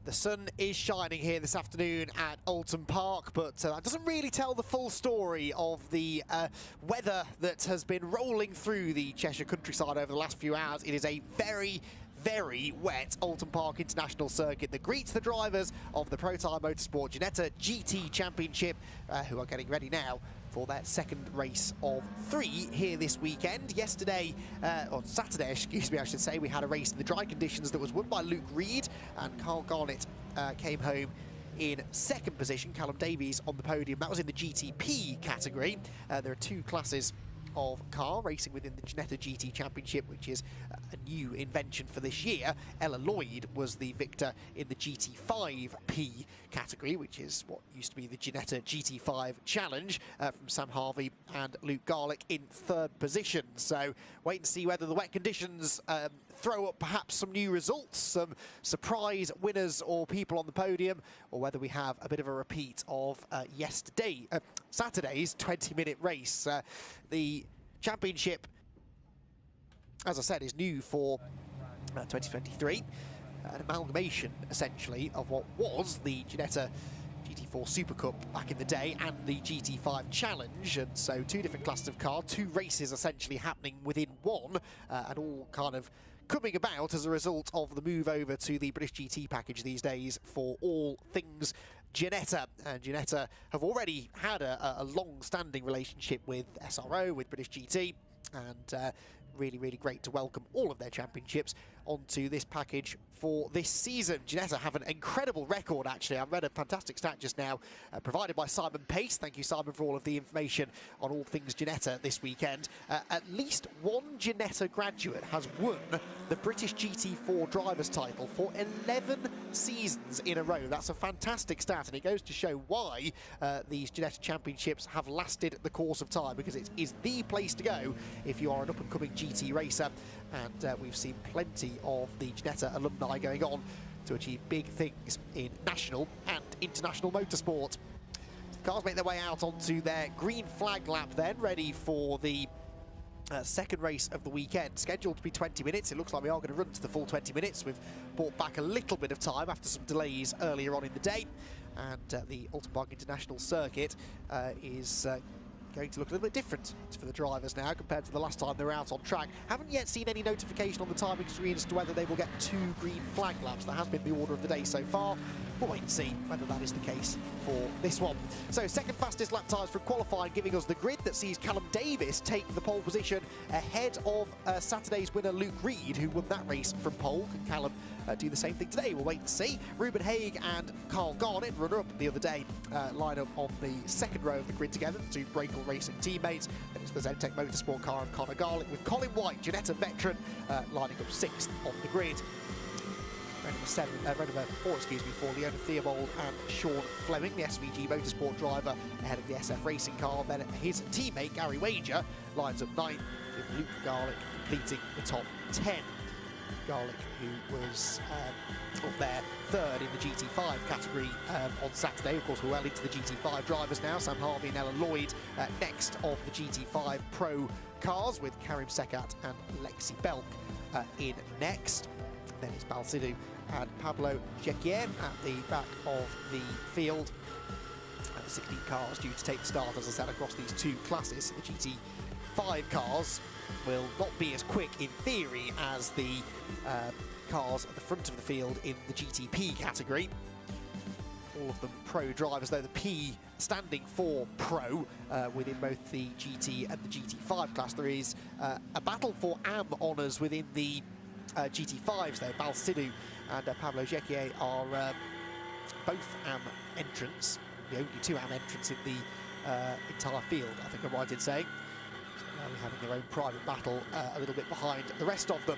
The sun is shining here this afternoon at Oulton Park, but that doesn't really tell the full story of the weather that has been rolling through the Cheshire countryside over the last few hours. It is a very wet Oulton Park International Circuit that greets the drivers of the Protyre Motorsport Ginetta GT Championship, who are getting ready now for their second race of 3 here this weekend. Yesterday, or Saturday, excuse me, I should say, we had a race in the dry conditions that was won by Luke Reed, and Carl Garnett came home in second position. Callum Davies on the podium. That was in the GTP category. There are 2 classes of car racing within the Ginetta GT Championship, which is a new invention for this year. Ella Lloyd was the victor in the GT5P category, which is what used to be the Ginetta GT5 Challenge, from Sam Harvey and Luke Garlick in 3rd position. So wait and see whether the wet conditions throw up perhaps some new results, some surprise winners or people on the podium, or whether we have a bit of a repeat of Saturday's 20-minute race. The championship, as I said, is new for 2023, an amalgamation essentially of what was the Ginetta GT4 Super Cup back in the day and the GT5 Challenge, and so 2 different classes of car, 2 races essentially happening within one, and all kind of coming about as a result of the move over to the British GT package these days for all things Ginetta. And Ginetta have already had a long-standing relationship with SRO, with British GT, and really great to welcome all of their championships onto this package for this season. Ginetta have an incredible record, actually. I read a fantastic stat just now provided by Simon Pace. Thank you, Simon, for all of the information on all things Ginetta this weekend. At least one Ginetta graduate has won the British GT4 driver's title for 11 seasons in a row. That's a fantastic stat, and it goes to show why these Ginetta championships have lasted the course of time, because it is the place to go if you are an up-and-coming GT racer. And we've seen plenty of the Ginetta alumni going on to achieve big things in national and international motorsport. The cars make their way out onto their green flag lap then, ready for the second race of the weekend, scheduled to be 20 minutes. It looks like we are going to run to the full 20 minutes. We've brought back a little bit of time after some delays earlier on in the day, and the Oulton Park International Circuit is going to look a little bit different for the drivers now compared to the last time they were out on track. Haven't yet seen any notification on the timing screen as to whether they will get 2 green flag laps. That has been the order of the day so far. We'll wait and see whether that is the case for this one. So second fastest lap times from qualifying, giving us the grid that sees Callum Davies take the pole position ahead of Saturday's winner Luke Reed, who won that race from pole. Can Callum do the same thing today? We'll wait and see. Ruben Haig and Carl Garnett, runner-up the other day, line up on the second row of the grid together, the 2 Breakel Racing teammates. Then it's the Zentek Motorsport car of Connor Garlick, with Colin White, Ginetta veteran, lining up 6th on the grid. Row number 4, excuse me, for Leona Theobald and Sean Fleming, the SVG Motorsport driver, ahead of the SF Racing car. Then his teammate Gary Wager lines up 9th, with Luke Garlick completing the top 10. Garlick, who was up there 3rd in the GT5 category on Saturday. Of course, we're well into the GT5 drivers now. Sam Harvey and Ella Lloyd next of the GT5 Pro cars, with Karim Sekat and Lexi Belk in next. Then it's Balsidou and Pablo Jequier at the back of the field. 16 cars due to take the start, as I said, across these 2 classes. The GT5 cars will not be as quick in theory as the cars at the front of the field in the GTP category. All of them pro drivers, though the P standing for pro within both the GT and the GT5 class. There is a battle for AM honours within the GT5s, though. Balsidou and Pablo Jequier are both AM entrants, the only 2 AM entrants in the entire field, I think I'm right in saying. So they're having their own private battle a little bit behind the rest of them.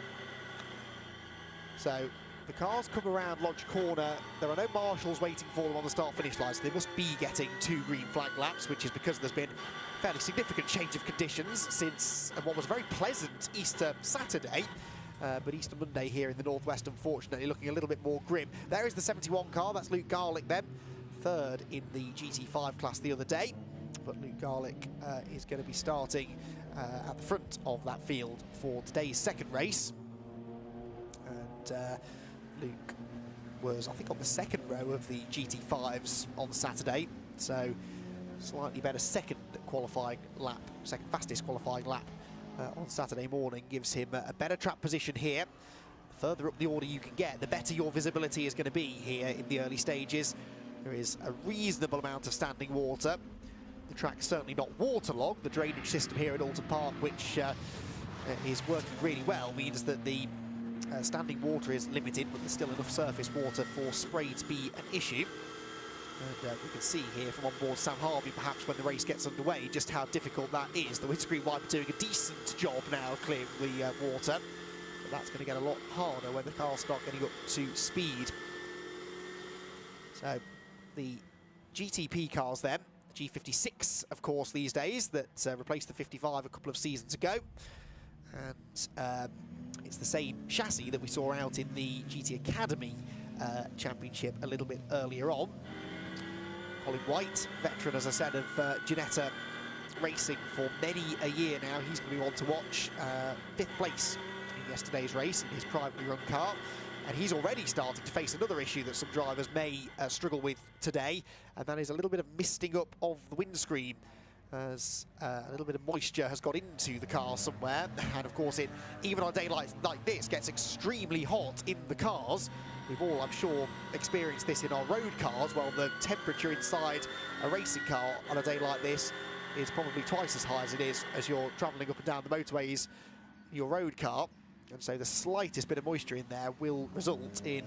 So the cars come around Lodge Corner. There are no marshals waiting for them on the start-finish line, so they must be getting 2 green flag laps, which is because there's been a fairly significant change of conditions since what was a very pleasant Easter Saturday. But Easter Monday here in the northwest, unfortunately, looking a little bit more grim. There is the 71 car, that's Luke Garlick then, 3rd in the GT5 class the other day. But Luke Garlick is going to be starting at the front of that field for today's second race. And Luke was, I think, on the second row of the GT5s on Saturday. So slightly better second qualifying lap, second fastest qualifying lap on Saturday morning gives him a better track position here. The further up the order you can get, the better your visibility is going to be here in the early stages. There is a reasonable amount of standing water. The track's certainly not waterlogged. The drainage system here at Oulton Park, which is working really well, means that the standing water is limited, but there's still enough surface water for spray to be an issue. And we can see here from on board Sam Harvey, perhaps when the race gets underway, just how difficult that is. The windscreen wiper doing a decent job now of clearing the water, but that's going to get a lot harder when the cars start getting up to speed. So the GTP cars then, the G56 of course these days, that replaced the 55 a couple of seasons ago, and it's the same chassis that we saw out in the GT Academy Championship a little bit earlier on. Colin White, veteran, as I said, of Ginetta racing for many a year now. He's going to be one to watch. 5th place in yesterday's race in his privately run car. And he's already starting to face another issue that some drivers may struggle with today, and that is a little bit of misting up of the windscreen, as a little bit of moisture has got into the car somewhere. And of course, it, even on a day like this, gets extremely hot in the cars. We've all, I'm sure, experienced this in our road cars. Well, the temperature inside a racing car on a day like this is probably twice as high as it is as you're travelling up and down the motorways in your road car. And so the slightest bit of moisture in there will result in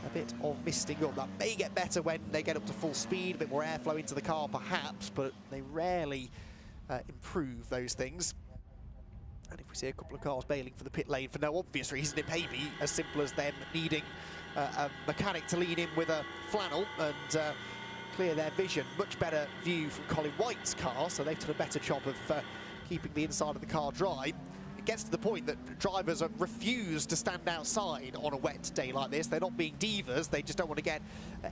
a bit of misting up. That may get better when they get up to full speed, a bit more airflow into the car perhaps, but they rarely improve those things. And if we see a couple of cars bailing for the pit lane for no obvious reason, it may be as simple as them needing a mechanic to lean in with a flannel and clear their vision. Much better view from Colin White's car, so they've done a better job of keeping the inside of the car dry. It gets to the point that drivers refuse to stand outside on a wet day like this. They're not being divas, they just don't want to get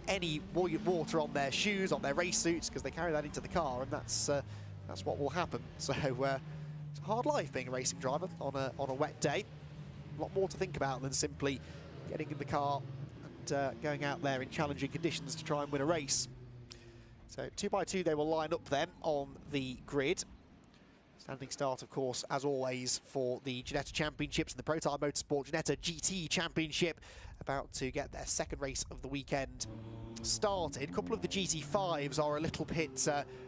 any water on their shoes, on their race suits, because they carry that into the car, and that's what will happen. So it's a hard life being a racing driver on a wet day. A lot more to think about than simply getting in the car and going out there in challenging conditions to try and win a race. So 2 by 2 they will line up then on the grid. Standing start, of course, as always, for the Ginetta Championships and the Protyre Motorsport Ginetta GT Championship, about to get their second race of the weekend started. A couple of the GT5s are a little bit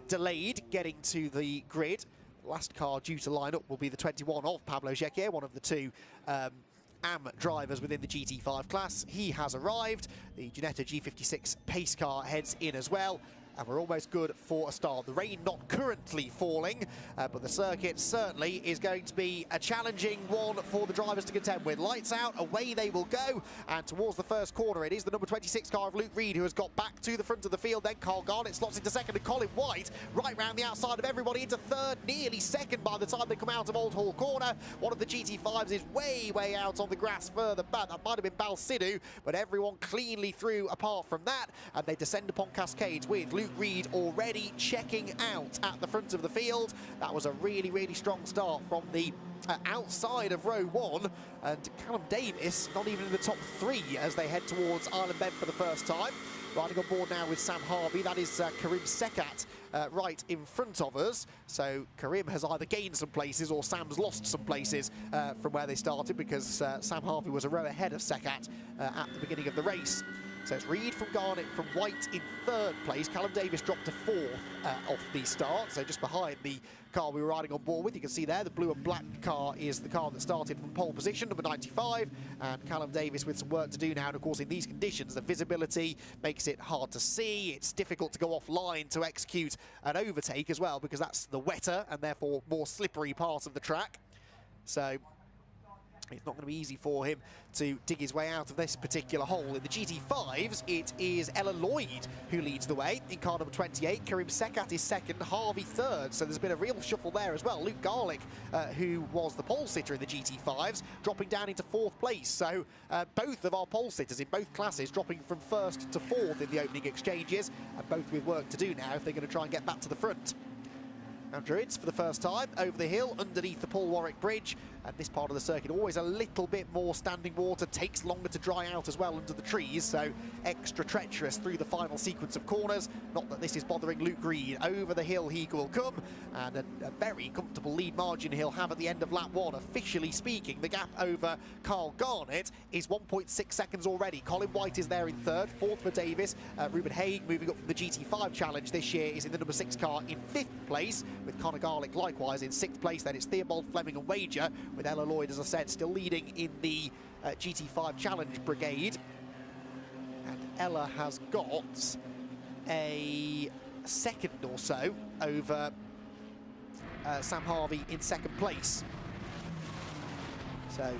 delayed getting to the grid. The last car due to line up will be the 21 of Pablo Jequier, one of the two AM drivers within the GT5 class. He has arrived. The Ginetta G56 pace car heads in as well. And we're almost good for a start. The rain not currently falling, but the circuit certainly is going to be a challenging one for the drivers to contend with. Lights out, away they will go, and towards the first corner it is the number 26 car of Luke Reed who has got back to the front of the field. Then Carl Garnett slots into second, and Colin White right round the outside of everybody into third, nearly second by the time they come out of Old Hall Corner. One of the GT5s is way out on the grass further back. That might have been Balsidou, but everyone cleanly through apart from that, and they descend upon Cascades with Luke Reed already checking out at the front of the field. That was a really strong start from the outside of row 1, and Callum Davis not even in the top 3 as they head towards Island Bend for the first time. Riding on board now with Sam Harvey, that is Karim Sekat right in front of us. So Karim has either gained some places or Sam's lost some places from where they started, because Sam Harvey was a row ahead of Sekat at the beginning of the race. So it's Reed from Garnett from White in 3rd place. Callum Davis dropped to 4th off the start, so just behind the car we were riding on board with. You can see there the blue and black car is the car that started from pole position, number 95, and Callum Davis with some work to do now. And of course, in these conditions, the visibility makes it hard to see. It's difficult to go offline to execute an overtake as well, because that's the wetter and therefore more slippery part of the track. So it's not going to be easy for him to dig his way out of this particular hole. In the GT5s, it is Ella Lloyd who leads the way in car number 28. Karim Sekat is second, Harvey third. So there's been a real shuffle there as well. Luke Garlick, who was the pole sitter in the GT5s, dropping down into 4th place. So both of our pole sitters in both classes dropping from 1st to 4th in the opening exchanges, and both with work to do now if they're going to try and get back to the front. Now Druids for the first time over the hill underneath the Paul Warwick Bridge, And this part of the circuit, always a little bit more standing water, takes longer to dry out as well under the trees, so extra treacherous through the final sequence of corners. Not that this is bothering Luke Reed. Over the hill he will come, and a very comfortable lead margin he'll have at the end of lap 1. Officially speaking, the gap over Carl Garnett is 1.6 seconds already. Colin White is there in third, fourth for Davis. Ruben Haig, moving up from the GT5 Challenge this year, is in the number 6 car in 5th place, with Conor Garlick likewise in 6th place. Then it's Theobald, Fleming and Wager, with Ella Lloyd, as I said, still leading in the GT5 Challenge brigade. And Ella has got a second or so over Sam Harvey in 2nd place. So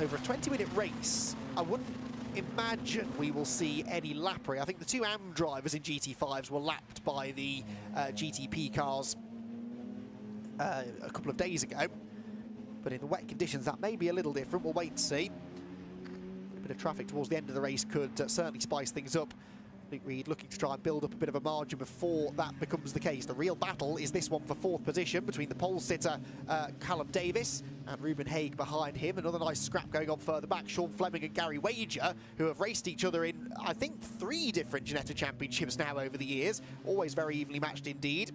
over a 20-minute race, I wouldn't imagine we will see any lappery. I think the 2 AM drivers in GT5s were lapped by the GTP cars a couple of days ago. But in the wet conditions, that may be a little different. We'll wait and see. A bit of traffic towards the end of the race could certainly spice things up. Luke Reed looking to try and build up a bit of a margin before that becomes the case. The real battle is this one for 4th position between the pole sitter Callum Davis and Ruben Haig behind him. Another nice scrap going on further back. Sean Fleming and Gary Wager, who have raced each other in, I think, 3 different Ginetta championships now over the years. Always very evenly matched indeed.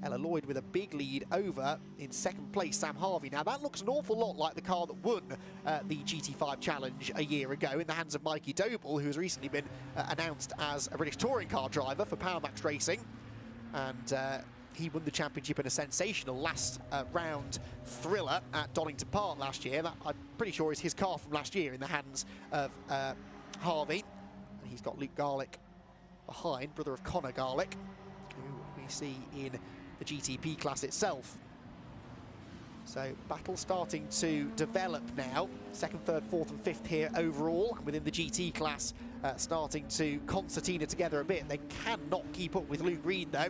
Ella Lloyd with a big lead over in 2nd place Sam Harvey. Now that looks an awful lot like the car that won the GT5 Challenge a year ago in the hands of Mikey Doble, who has recently been announced as a British touring car driver for Powermax Racing. And he won the championship in a sensational last round thriller at Donington Park last year. That, I'm pretty sure, is his car from last year in the hands of Harvey. And he's got Luke Garlick behind, brother of Conor Garlick, who we see in the GTP class itself. So battle starting to develop now. 2nd, 3rd, 4th and 5th here overall within the GT class, starting to concertina together a bit. They cannot keep up with Luke Reed though.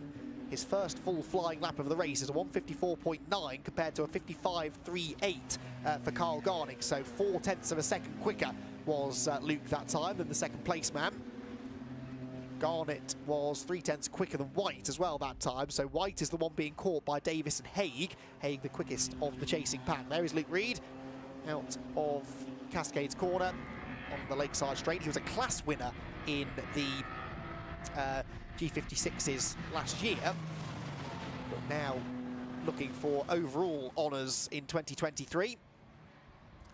His first full flying lap of the race is a 1:54.9 compared to a 55.38 for Carl Garnick. So 0.4 of a second quicker was Luke that time than the 2nd place man. Garnett was 0.3 quicker than White as well that time, so White is the one being caught by Davis and Haig. Haig the quickest of the chasing pack. There is Luke Reed out of Cascades Corner on the Lakeside Straight. He was a class winner in the G56s last year, but now looking for overall honours in 2023.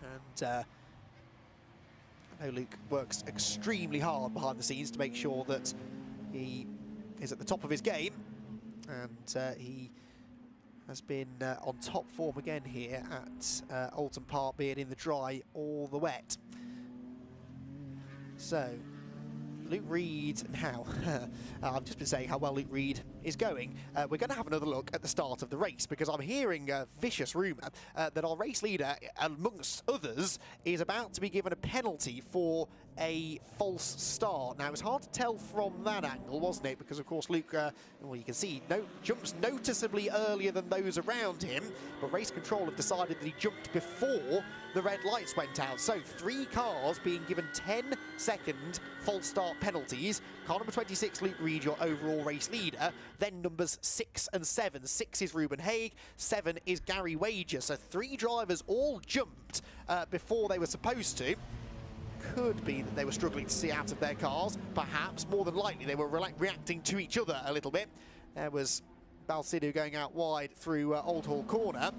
And I know Luke works extremely hard behind the scenes to make sure that he is at the top of his game, and he has been on top form again here at Oulton Park, be it in the dry or the wet. So Luke Reed now, I've just been saying how well Luke Reed is going. We're going to have another look at the start of the race, because I'm hearing a vicious rumour that our race leader, amongst others, is about to be given a penalty for a false start. Now, it was hard to tell from that angle, wasn't it? Because, of course, Luke, well, you can see, jumps noticeably earlier than those around him, but race control have decided that he jumped before the red lights went out. So 3 cars being given 10-second false start penalties. Car number 26, Luke Reed, your overall race leader. Then numbers 6 and 7. 6 is Ruben Haig, 7 is Gary Wager. So 3 drivers all jumped before they were supposed to. Could be that they were struggling to see out of their cars. Perhaps, more than likely, they were reacting to each other a little bit. There was Balsidou going out wide through Old Hall Corner.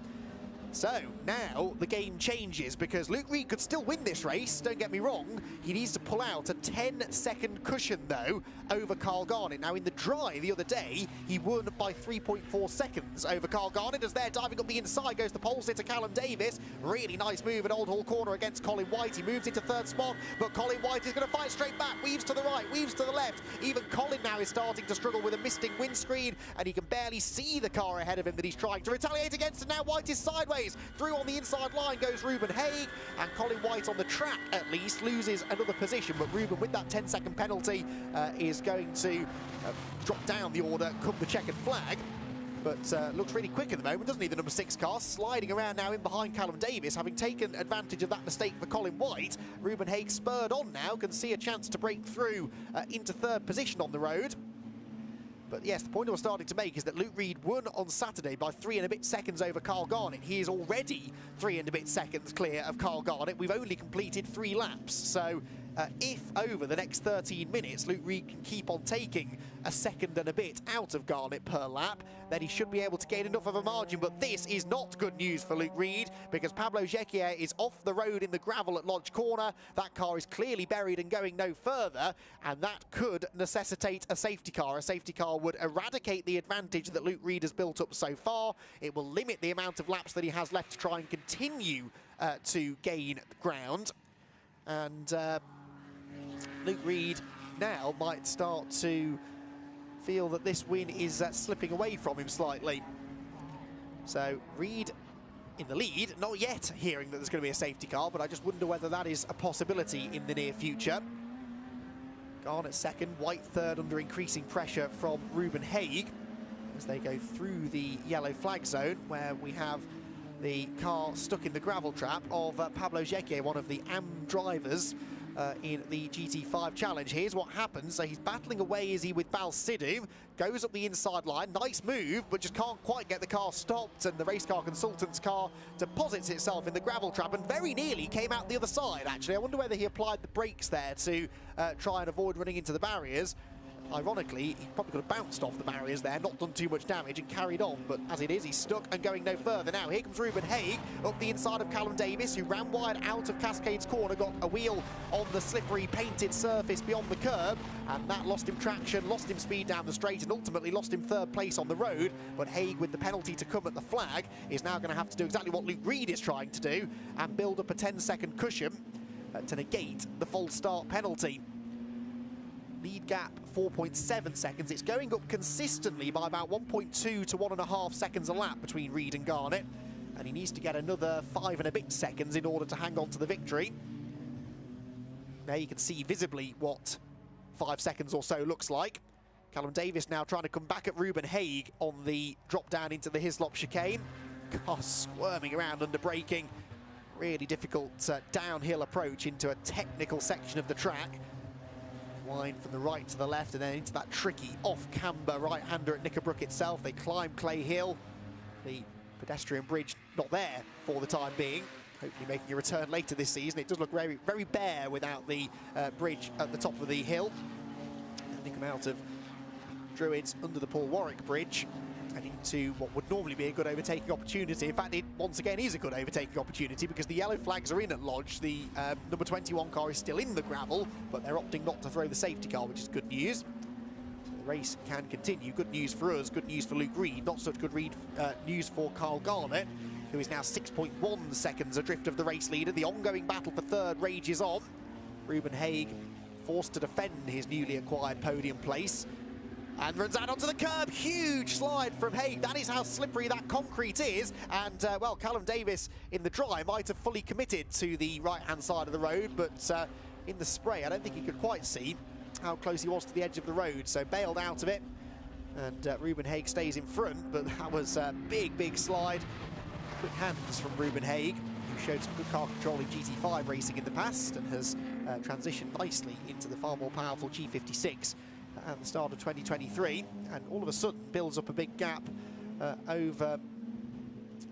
So now the game changes, because Luke Reed could still win this race, don't get me wrong. He needs to pull out a 10-second cushion, though, over Carl Garnett. Now, in the dry the other day, he won by 3.4 seconds over Carl Garnett. As they're diving up the inside goes the pole sitter Callum Davis. Really nice move at Old Hall Corner against Colin White. He moves into 3rd spot, but Colin White is going to fight straight back. Weaves to the right, weaves to the left. Even Colin now is starting to struggle with a misting windscreen, and he can barely see the car ahead of him that he's trying to retaliate against, and now White is sideways. Through on the inside line goes Ruben Haig, and Colin White on the track at least loses another position, but Ruben, with that 10-second penalty, is going to drop down the order come the checkered flag. But looks really quick at the moment, doesn't he, the number 6 car? Sliding around now in behind Callum Davis, having taken advantage of that mistake for Colin White. Ruben Haig spurred on now, can see a chance to break through into 3rd position on the road. But yes, the point I was starting to make is that Luke Reed won on Saturday by 3 and a bit seconds over Carl Garnett. He is already 3 and a bit seconds clear of Carl Garnett. We've only completed 3 laps. So if over the next 13 minutes Luke Reed can keep on taking a second and a bit out of Garnett per lap, then he should be able to gain enough of a margin. But this is not good news for Luke Reed, because Pablo Jequier is off the road in the gravel at Lodge Corner. That car is clearly buried and going no further, and that could necessitate a safety car. A safety car would eradicate the advantage that Luke Reed has built up so far. It will limit the amount of laps that he has left to try and continue to gain ground. And Luke Reed now might start to feel that this win is slipping away from him slightly. So Reed in the lead, not yet hearing that there's going to be a safety car, but I just wonder whether that is a possibility in the near future. Garnett second, White third under increasing pressure from Ruben Haig as they go through the yellow flag zone, where we have the car stuck in the gravel trap of Pablo Jequier, one of the AM drivers in the GT5 Challenge. Here's what happens. So he's battling away, is he, with Balsidou, goes up the inside line, nice move, but just can't quite get the car stopped, and the race car consultant's car deposits itself in the gravel trap and very nearly came out the other side, actually. I wonder whether he applied the brakes there to try and avoid running into the barriers. Ironically, he probably could have bounced off the barriers there, not done too much damage and carried on, but as it is, he's stuck and going no further. Now here comes Ruben Haig up the inside of Callum Davis, who ran wide out of Cascades Corner, got a wheel on the slippery painted surface beyond the curb, and that lost him traction, lost him speed down the straight, and ultimately lost him third place on the road. But Haig, with the penalty to come at the flag, is now going to have to do exactly what Luke Reed is trying to do and build up a 10-second cushion to negate the false start penalty. Lead gap 4.7 seconds. It's going up consistently by about 1.2 to 1.5 seconds a lap between Reed and Garnett, and he needs to get another 5 and a bit seconds in order to hang on to the victory. There you can see visibly what 5 seconds or so looks like. Callum Davis now trying to come back at Ruben Haig on the drop down into the Hislop chicane. Car squirming around under braking. Really difficult downhill approach into a technical section of the track. Wind from the right to the left and then into that tricky off-camber right-hander at Knickerbrook itself. They climb Clay Hill. The pedestrian bridge not there for the time being. Hopefully making a return later this season. It does look very, very bare without the bridge at the top of the hill. And they come out of Druids under the Paul Warwick Bridge and into what would normally be a good overtaking opportunity. In fact, it once again is a good overtaking opportunity because the yellow flags are in at Lodge. The number 21 car is still in the gravel, but they're opting not to throw the safety car, which is good news. So the race can continue. Good news for us, good news for Luke Reed. Not such good news for Carl Garnett, who is now 6.1 seconds adrift of the race leader. The ongoing battle for third rages on. Ruben Haig forced to defend his newly acquired podium place and runs out onto the curb. Huge slide from Haig. That is how slippery that concrete is. And, well, Callum Davis in the dry might have fully committed to the right-hand side of the road, but in the spray, I don't think he could quite see how close he was to the edge of the road, so bailed out of it. And Ruben Haig stays in front, but that was a big, big slide. Quick hands from Ruben Haig, who showed some good car control in GT5 racing in the past and has transitioned nicely into the far more powerful G56 at the start of 2023, and all of a sudden builds up a big gap over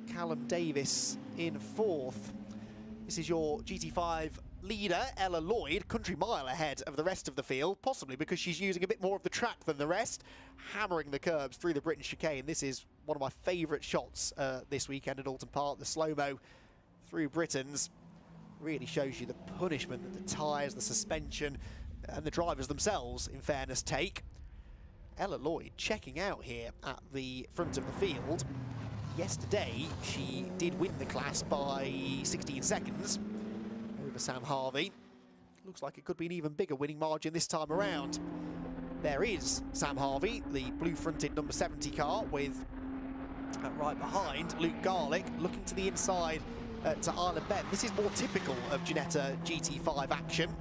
Callum Davis in fourth. This is your GT5 leader, Ella Lloyd, country mile ahead of the rest of the field, possibly because she's using a bit more of the track than the rest, hammering the curbs through the Britain's chicane. This is one of my favourite shots this weekend at Oulton Park. The slow-mo through Britain's really shows you the punishment that the tyres, the suspension, and the drivers themselves, in fairness, take. Ella Lloyd checking out here at the front of the field. Yesterday, she did win the class by 16 seconds over Sam Harvey. Looks like it could be an even bigger winning margin this time around. There is Sam Harvey, the blue-fronted number 70 car, with right behind Luke Garlick, looking to the inside to Island Bend. This is more typical of Ginetta GT5 action.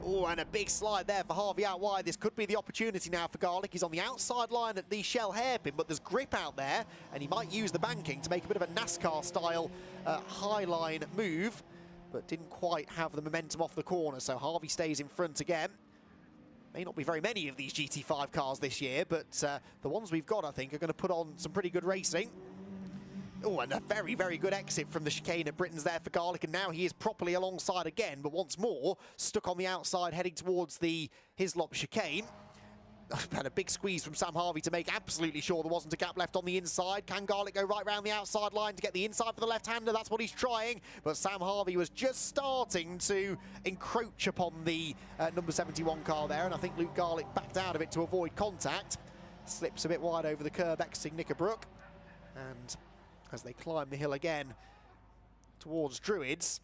Oh, and a big slide there for Harvey out wide. This could be the opportunity now for Garlick. He's on the outside line at the Shell hairpin, but there's grip out there, and he might use the banking to make a bit of a NASCAR-style high-line move, but didn't quite have the momentum off the corner, so Harvey stays in front again. May not be very many of these GT5 cars this year, but the ones we've got, I think, are going to put on some pretty good racing. Oh, and a very, very good exit from the chicane at Britain's there for Garlick, and now he is properly alongside again, but once more, stuck on the outside, heading towards the Hislop chicane. Had a big squeeze from Sam Harvey to make absolutely sure there wasn't a gap left on the inside. Can Garlick go right round the outside line to get the inside for the left-hander? That's what he's trying, but Sam Harvey was just starting to encroach upon the number 71 car there, and I think Luke Garlick backed out of it to avoid contact. Slips a bit wide over the curb, exiting Knickerbrook, and as they climb the hill again towards Druids,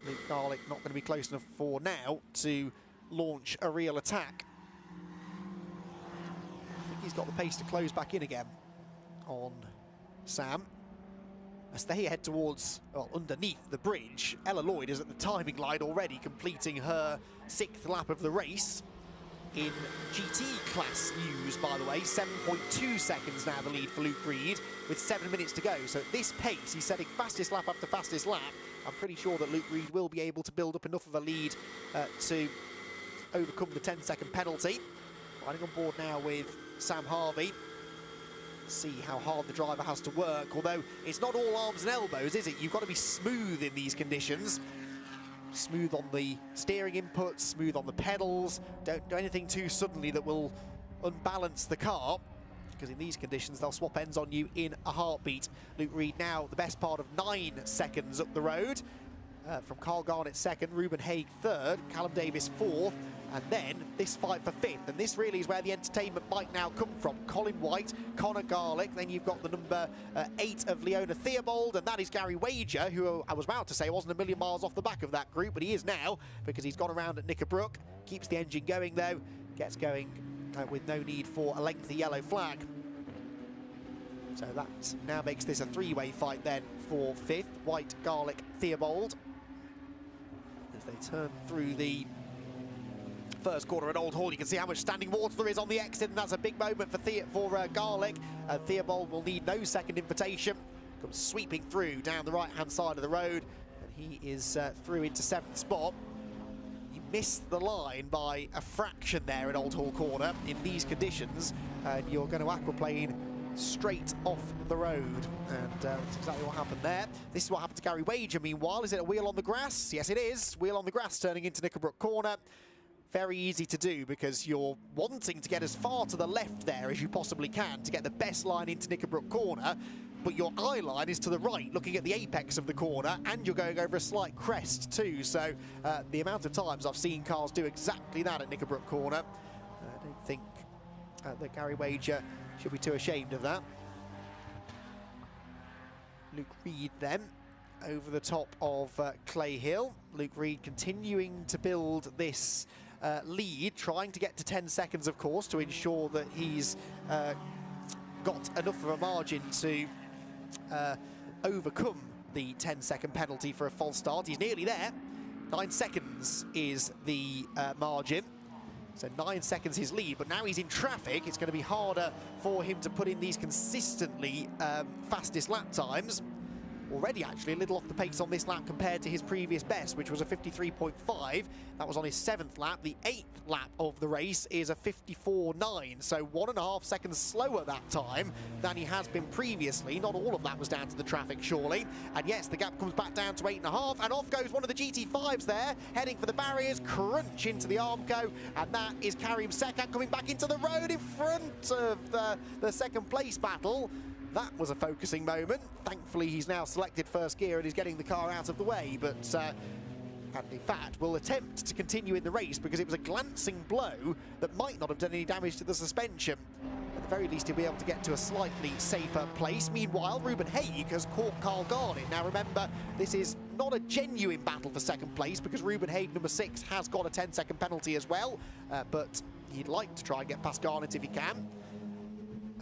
Luke Garlick not going to be close enough for now to launch a real attack. I think he's got the pace to close back in again on Sam. As they head towards, well, underneath the bridge, Ella Lloyd is at the timing line already, completing her 6th lap of the race. In GT class news, by the way, 7.2 seconds now the lead for Luke Reed, with 7 minutes to go. So at this pace, he's setting fastest lap after fastest lap. I'm pretty sure that Luke Reed will be able to build up enough of a lead to overcome the 10-second penalty. Riding on board now with Sam Harvey. See how hard the driver has to work, although it's not all arms and elbows, is it? You've got to be smooth in these conditions. Smooth on the steering inputs, smooth on the pedals. Don't do anything too suddenly that will unbalance the car, because in these conditions they'll swap ends on you in a heartbeat. Luke Reed now the best part of 9 seconds up the road. From Carl Garnett 2nd, Ruben Haig 3rd, Callum Davis 4th, and then this fight for 5th. And this really is where the entertainment might now come from. Colin White, Connor Garlick, then you've got the number 8 of Leona Theobald, and that is Gary Wager, who I was about to say wasn't a million miles off the back of that group, but he is now, because he's gone around at Knickerbrook. Keeps the engine going though, gets going with no need for a lengthy yellow flag. So that now makes this a 3-way fight then for 5th. White, Garlick, Theobald. As they turn through the first quarter at Old Hall, you can see how much standing water there is on the exit, and that's a big moment for Garlick. Theobald will need no second invitation. Comes sweeping through down the right-hand side of the road, and he is through into 7th spot. He missed the line by a fraction there at Old Hall Corner in these conditions, and you're going to aquaplane straight off the road, and that's exactly what happened there. This is what happened to Gary Wager, meanwhile. Is it a wheel on the grass? Yes, it is. Wheel on the grass turning into Knickerbrook Corner. Very easy to do, because you're wanting to get as far to the left there as you possibly can to get the best line into Knickerbrook Corner, but your eye line is to the right, looking at the apex of the corner, and you're going over a slight crest too. So the amount of times I've seen cars do exactly that at Knickerbrook Corner, I don't think that Gary Wager should be too ashamed of that. Luke Reed then over the top of Clay Hill. Luke Reed continuing to build this lead, trying to get to 10 seconds, of course, to ensure that he's got enough of a margin to overcome the 10-second penalty for a false start. He's nearly there. 9 seconds is the margin. So 9 seconds his lead, but now he's in traffic. It's going to be harder for him to put in these consistently fastest lap times. Already actually a little off the pace on this lap compared to his previous best, which was a 53.5. That was on his 7th lap. The 8th lap of the race is a 54.9, so 1.5 seconds slower that time than he has been previously. Not all of that was down to the traffic, surely. And yes, the gap comes back down to 8.5, and off goes one of the GT5s there, heading for the barriers, crunch into the Armco, and that is Karim Sekat coming back into the road in front of the second place battle. That was a focusing moment. Thankfully, he's now selected first gear and is getting the car out of the way, but and in fact will attempt to continue in the race, because it was a glancing blow that might not have done any damage to the suspension. At the very least, he'll be able to get to a slightly safer place. Meanwhile, Ruben Haig has caught Carl Garnett. Now remember, this is not a genuine battle for second place, because Ruben Haig, number 6, has got a 10-second penalty as well, but he'd like to try and get past Garnett if he can,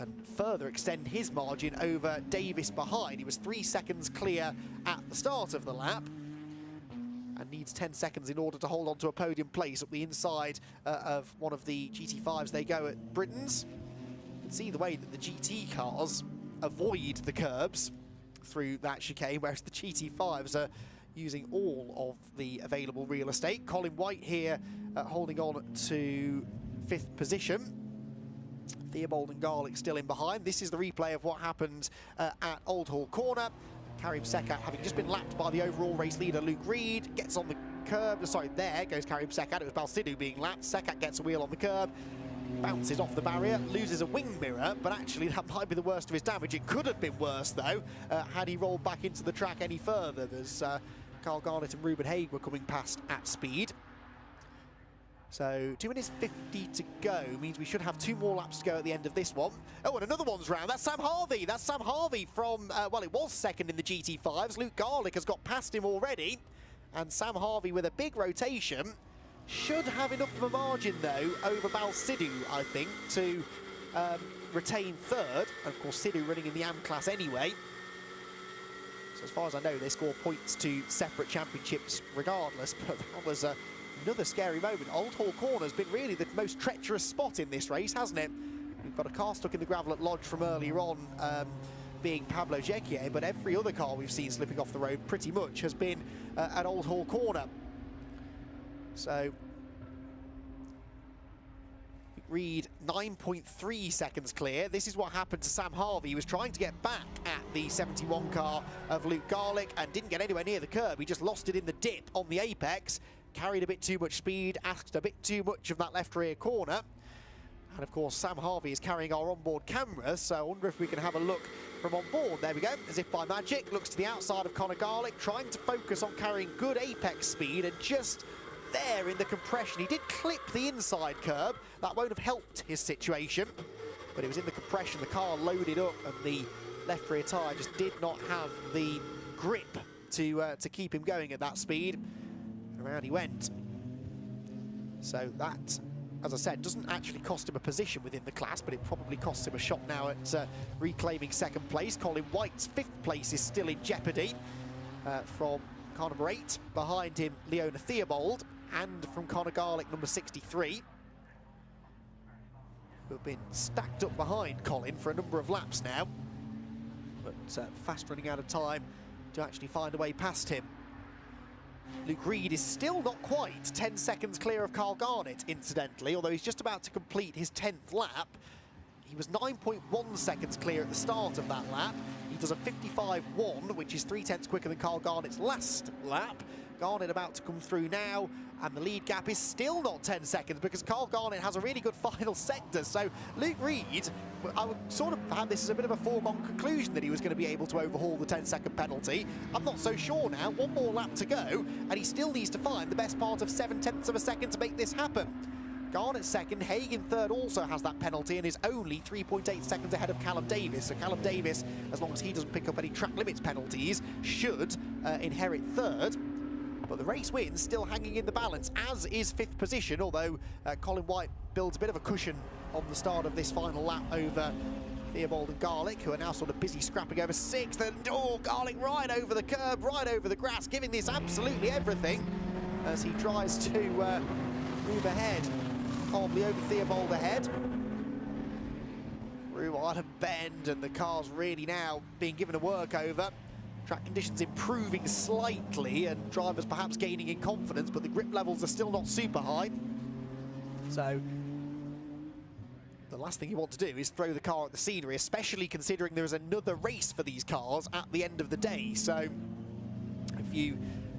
and further extend his margin over Davis behind. He was 3 seconds clear at the start of the lap, and needs 10 seconds in order to hold on to a podium place up the inside of one of the GT5s they go at Britain's. You can see the way that the GT cars avoid the curbs through that chicane, whereas the GT5s are using all of the available real estate. Colin White here holding on to 5th position. Theobald and Garlick still in behind. This is the replay of what happened at Old Hall Corner. Karim Sekat, having just been lapped by the overall race leader Luke Reed, gets on the curb. Sorry, there goes Karim Sekat. It was Balsidou being lapped. Sekat gets a wheel on the curb, bounces off the barrier, loses a wing mirror, but actually that might be the worst of his damage. It could have been worse, though, had he rolled back into the track any further, as Carl Garnett and Ruben Haig were coming past at speed. So 2 minutes 50 to go means we should have 2 more laps to go at the end of this one. Oh, and another one's round. That's Sam Harvey. That's Sam Harvey from, well, it was second in the GT5s. Luke Garlick has got past him already. And Sam Harvey with a big rotation should have enough of a margin, though, over Balsidou, I think, to retain 3rd. And of course, Sidou running in the AM class anyway. So as far as I know, they score points to separate championships regardless, but that was another scary moment. Old Hall Corner has been really the most treacherous spot in this race, hasn't it? We've got a car stuck in the gravel at Lodge from earlier on, being Pablo Jequier, but every other car we've seen slipping off the road pretty much has been at Old Hall Corner. So Reed 9.3 seconds clear. This is what happened to Sam Harvey. He was trying to get back at the 71 car of Luke Garlick and didn't get anywhere near the curb. He just lost it in the dip on the apex, carried a bit too much speed, asked a bit too much of that left rear corner. And of course, Sam Harvey is carrying our onboard camera, so I wonder if we can have a look from on board. There we go, as if by magic, looks to the outside of Conor Garlick, trying to focus on carrying good apex speed, and just there in the compression, he did clip the inside curb. That won't have helped his situation, but it was in the compression, the car loaded up, and the left rear tyre just did not have the grip to keep him going at that speed. Around he went. So that, as I said, doesn't actually cost him a position within the class, but it probably costs him a shot now at reclaiming 2nd place. Colin White's 5th place is still in jeopardy from car number 8. Behind him, Leona Theobald, and from Conor Garlick, number 63. Who have been stacked up behind Colin for a number of laps now, but fast running out of time to actually find a way past him. Luke Reed is still not quite 10 seconds clear of Carl Garnett, incidentally, although he's just about to complete his 10th lap. He was 9.1 seconds clear at the start of that lap. He does a 55.1, which is 3/10 quicker than Carl Garnett's last lap. Garnett about to come through now, and the lead gap is still not 10 seconds because Carl Garnett has a really good final sector. So Luke Reed, I would sort of have this as a bit of a foregone conclusion that he was going to be able to overhaul the 10-second penalty. I'm not so sure now. 1 more lap to go, and he still needs to find the best part of 7/10 of a second to make this happen. Garnett 2nd, Haig in 3rd also has that penalty and is only 3.8 seconds ahead of Callum Davis. So Callum Davis, as long as he doesn't pick up any track limits penalties, should inherit 3rd. But the race wins still hanging in the balance, as is 5th position, although Colin White builds a bit of a cushion on the start of this final lap over Theobald and Garlick, who are now sort of busy scrapping over 6th. And oh, Garlick right over the curb, right over the grass, giving this absolutely everything as he tries to move ahead of Leona Theobald ahead. Through Ireland Bend, and the car's really now being given a workover. Track conditions improving slightly and drivers perhaps gaining in confidence, but the grip levels are still not super high. So the last thing you want to do is throw the car at the scenery, especially considering there is another race for these cars at the end of the day. So if you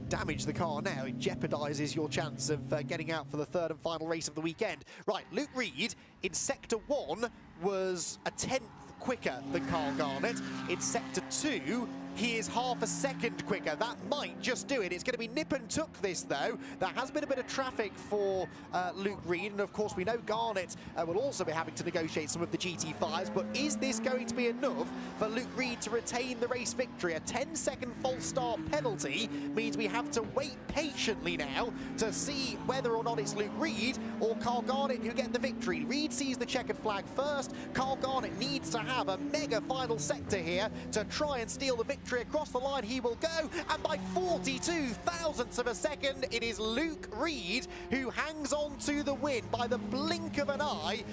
damage the car now, it jeopardises your chance of getting out for the 3rd and final race of the weekend. Right, Luke Reed in Sector 1 was a 10th quicker than Carl Garnett. In Sector 2, he is half a second quicker. That might just do it. It's going to be nip and tuck this, though. There has been a bit of traffic for Luke Reed, and of course we know Garnett will also be having to negotiate some of the GT5s, but is this going to be enough for Luke Reed to retain the race victory? A 10-second false start penalty means we have to wait patiently now to see whether or not it's Luke Reed or Carl Garnett who get the victory. Reed sees the checkered flag first. Carl Garnett needs to have a mega final sector here to try and steal the victory victory. Across the line he will go, and by 42 thousandths of a second, it is Luke Reed who hangs on to the win by the blink of an eye.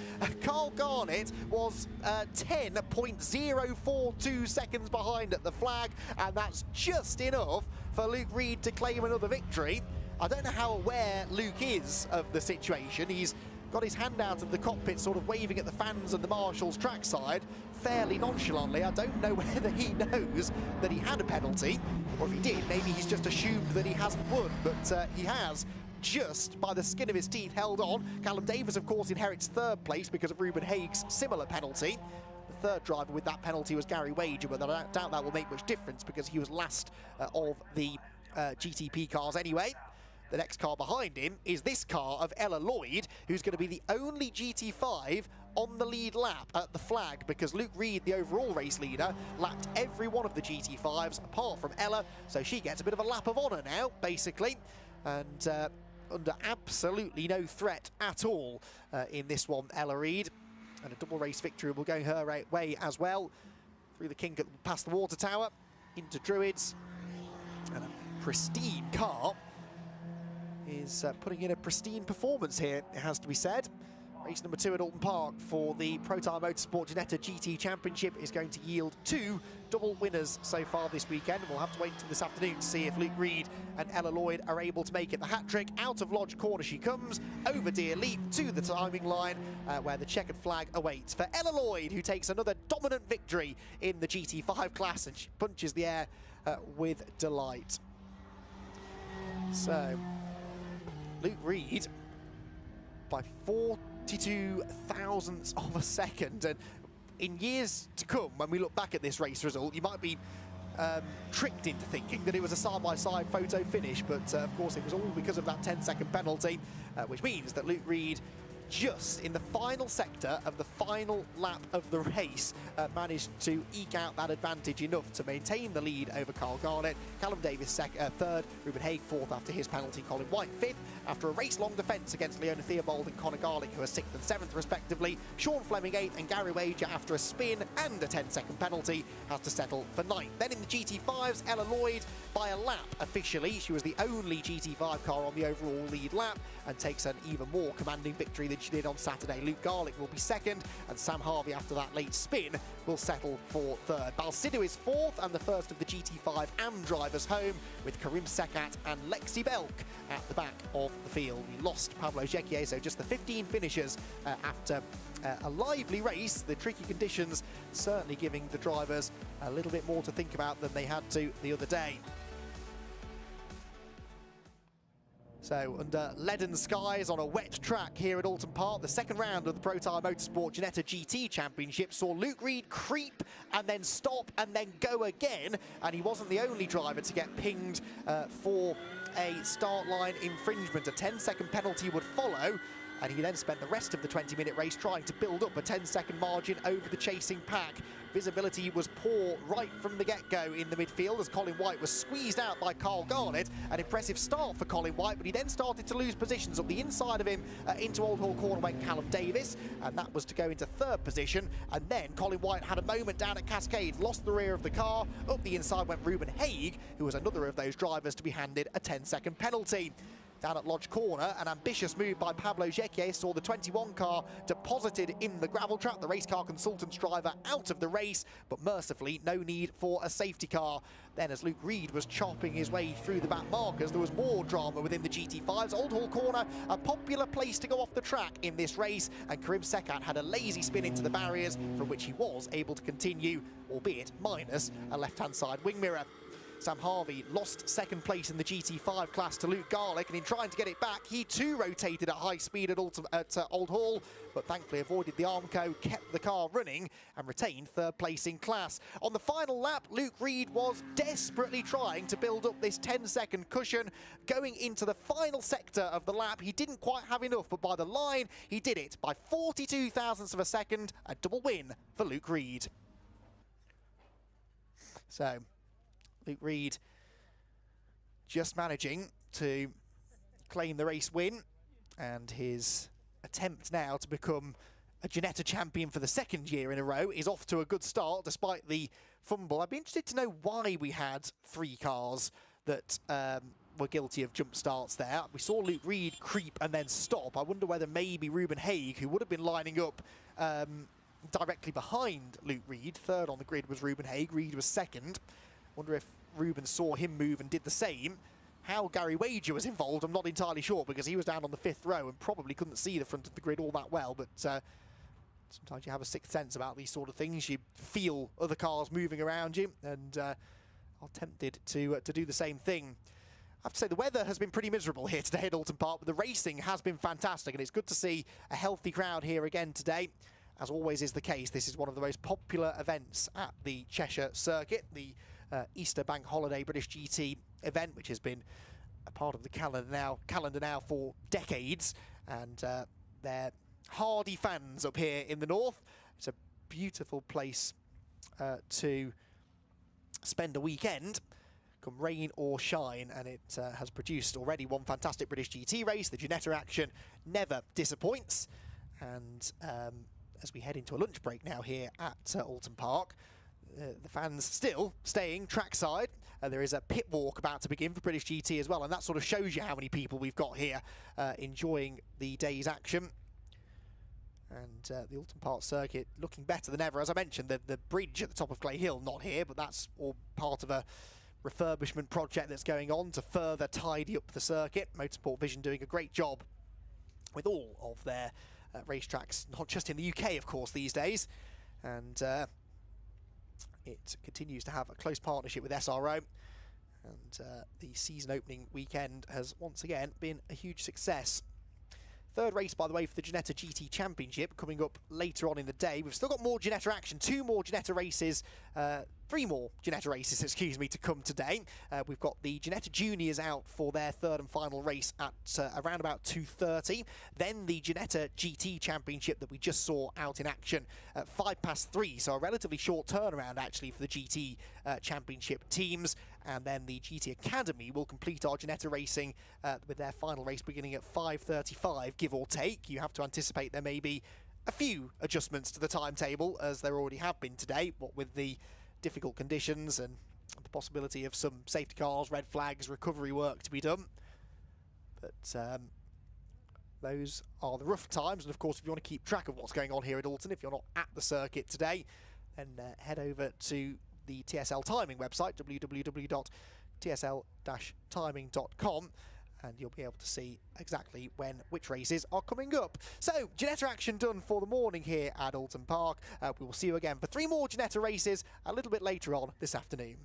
Carl Garnett was 10.042 seconds behind at the flag, and that's just enough for Luke Reed to claim another victory. I don't know how aware Luke is of the situation. He's got his hand out of the cockpit, sort of waving at the fans and the marshals trackside fairly nonchalantly. I don't know whether he knows that he had a penalty, or if he did, maybe he's just assumed that he hasn't won, but he has just by the skin of his teeth held on. Callum Davis, of course, inherits third place because of Ruben Haig's similar penalty. The third driver with that penalty was Gary Wager, but I doubt that will make much difference because he was last of the GTP cars anyway. The next car behind him is this car of Ella Lloyd, who's going to be the only GT5 on the lead lap at the flag, because Luke Reed, the overall race leader, lapped every one of the GT5s apart from Ella, so she gets a bit of a lap of honour now, basically, and under absolutely no threat at all in this one, Ella Reed. And a double race victory will go her way as well, through the kink past the water tower, into Druids, and a pristine car is putting in a pristine performance here, it has to be said. Race number 2 at Oulton Park for the Protyre Motorsport Ginetta GT Championship is going to yield 2 double winners so far this weekend. We'll have to wait until this afternoon to see if Luke Reed and Ella Lloyd are able to make it. The hat-trick, out of Lodge Corner she comes, over Deer Leap to the timing line, where the checkered flag awaits for Ella Lloyd, who takes another dominant victory in the GT5 class, and she punches the air with delight. So Luke Reed by 42 thousandths of a second, and in years to come, when we look back at this race result, you might be tricked into thinking that it was a side-by-side photo finish, but of course it was all because of that 10-second penalty, which means that Luke Reed, just in the final sector of the final lap of the race, managed to eke out that advantage enough to maintain the lead over Carl Garnett. Callum Davis third, Ruben Haig fourth after his penalty, Colin White fifth after a race-long defence against Leona Theobald and Connor Garlick, who are 6th and 7th respectively. Sean Fleming 8th, and Gary Wager, after a spin and a 10-second penalty, has to settle for 9th. Then in the GT5s, Ella Lloyd by a lap officially. She was the only GT5 car on the overall lead lap and takes an even more commanding victory than she did on Saturday. Luke Garlick will be 2nd, and Sam Harvey, after that late spin, will settle for 3rd. Balsido is 4th, and the first of the GT5 AM drivers home, with Karim Sekat and Lexi Belk at the back of the field. We lost Pablo Jequier, so just the 15 finishers after a lively race. The tricky conditions certainly giving the drivers a little bit more to think about than they had to the other day. So under leaden skies on a wet track here at Oulton Park, the second round of the Protyre Motorsport Ginetta GT Championship saw Luke Reed creep and then stop and then go again, and he wasn't the only driver to get pinged for a start line infringement. A 10-second penalty would follow, and he then spent the rest of the 20-minute race trying to build up a 10-second margin over the chasing pack. Visibility was poor right from the get-go in the midfield as Colin White was squeezed out by Carl Garnett. An impressive start for Colin White, but he then started to lose positions. Up the inside of him into Old Hall Corner went Callum Davis, and that was to go into 3rd position. And then Colin White had a moment down at Cascade, lost the rear of the car. Up the inside went Ruben Haig, who was another of those drivers to be handed a 10-second penalty. Down at Lodge Corner, an ambitious move by Pablo Jequier saw the 21 car deposited in the gravel trap, the race car consultant's driver out of the race, but mercifully no need for a safety car. Then as Luke Reed was chopping his way through the back markers, there was more drama within the GT5s. Old Hall Corner, a popular place to go off the track in this race, and Karim Sekat had a lazy spin into the barriers, from which he was able to continue, albeit minus a left-hand side wing mirror. Sam Harvey lost 2nd place in the GT5 class to Luke Garlick, and in trying to get it back, he too rotated at high speed at Old Hall, but thankfully avoided the Armco, kept the car running, and retained 3rd place in class. On the final lap, Luke Reed was desperately trying to build up this 10-second cushion. Going into the final sector of the lap, he didn't quite have enough, but by the line, he did it by 42 thousandths of a second, a double win for Luke Reed. So Luke Reed just managing to claim the race win, and his attempt now to become a Ginetta champion for the 2nd year in a row is off to a good start, despite the fumble. I'd be interested to know why we had 3 cars that were guilty of jump starts there. We saw Luke Reed creep and then stop. I wonder whether maybe Ruben Haig, who would have been lining up directly behind Luke Reed, third on the grid was Ruben Haig, Reed was second. Wonder if Ruben saw him move and did the same. How Gary Wager was involved, I'm not entirely sure, because he was down on the 5th row and probably couldn't see the front of the grid all that well, but sometimes you have a sixth sense about these sort of things. You feel other cars moving around you, and I'm tempted to do the same thing. I have to say the weather has been pretty miserable here today at Oulton Park, but the racing has been fantastic, and it's good to see a healthy crowd here again today. As always is the case, this is one of the most popular events at the Cheshire circuit, the Easter Bank Holiday British GT event, which has been a part of the calendar now for decades, and they're hardy fans up here in the north. It's a beautiful place to spend a weekend, come rain or shine, and it has produced already one fantastic British GT race. The Ginetta action never disappoints, and as we head into a lunch break now here at Oulton Park, the fans still staying trackside. There is a pit walk about to begin for British GT as well, and that sort of shows you how many people we've got here enjoying the day's action. And the Oulton Park circuit looking better than ever. As I mentioned, the bridge at the top of Clay Hill not here, but that's all part of a refurbishment project that's going on to further tidy up the circuit. Motorsport Vision doing a great job with all of their racetracks, not just in the UK, of course, these days. And it continues to have a close partnership with SRO, and the season opening weekend has once again been a huge success. Third race, by the way, for the Ginetta GT Championship coming up later on in the day. We've still got more Ginetta action, 2 more Ginetta races, 3 more Ginetta races, excuse me, to come today. We've got the Ginetta Juniors out for their third and final race at around about 2:30. Then the Ginetta GT Championship that we just saw out in action at 3:05, so a relatively short turnaround actually for the GT Championship teams. And then the GT Academy will complete our Ginetta racing with their final race beginning at 5:35, give or take. You have to anticipate there may be a few adjustments to the timetable, as there already have been today, what with the difficult conditions and the possibility of some safety cars, red flags, recovery work to be done. But those are the rough times, and of course if you want to keep track of what's going on here at Oulton, if you're not at the circuit today, then head over to the TSL Timing website, www.tsl-timing.com, and you'll be able to see exactly when which races are coming up. So, Ginetta action done for the morning here at Oulton Park. We will see you again for 3 more Ginetta races a little bit later on this afternoon.